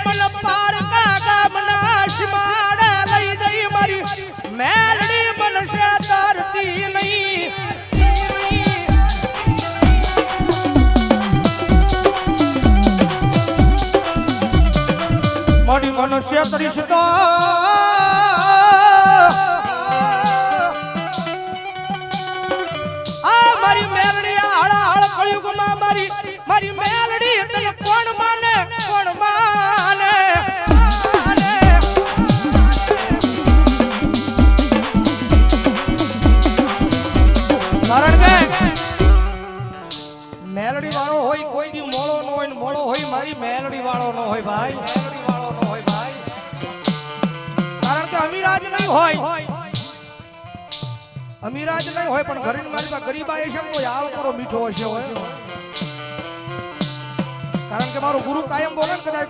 મન પારકા ગામના શિમાડે લઈ જઈ મારી મેલડી મનસે તારતી નહીં મારી મનસે તરીશ તો મારી મેલડી હાળા હાળ કળિયુગમાં મારી મેલડી તને કોણ માને કારણ કે મેલડી વાળો હોય કોઈ દી મોળો ન હોય ને મોળો હોય મારી મેલડી વાળો ન હોય ભાઈ કારણ કે અમીરાજ નહીં હોય અમીરાજ નહીં હોય પણ ઘરે મારી પાસે ગરીબા છે કોઈ આવ કરો મીઠો હશે હોય કારણ કે મારો ગુરુ કાયમ બોલે ને કદાચ